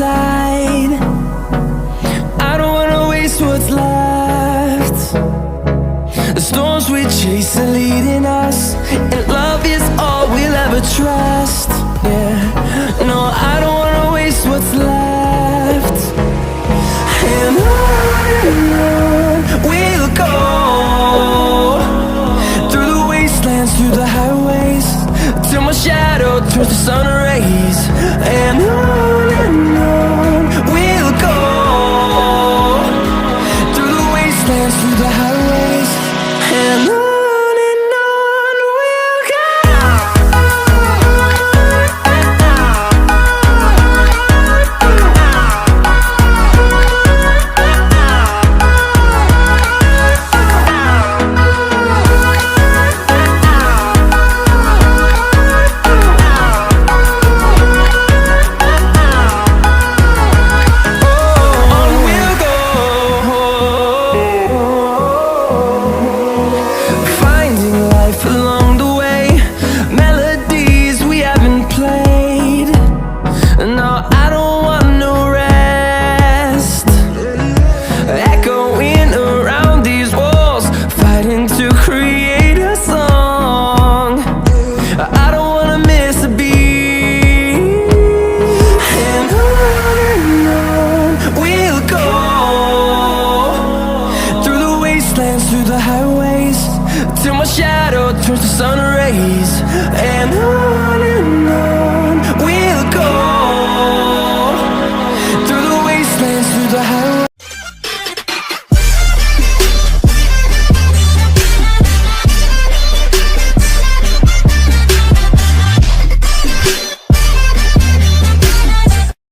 inside. I don't wanna waste what's left. The storms we chase are leading us, and love is all we'll ever trust. Yeah, no, I don't wanna waste what's left. And on we'll go, through the wastelands, through the highways, till my shadow turns to sun rays. And on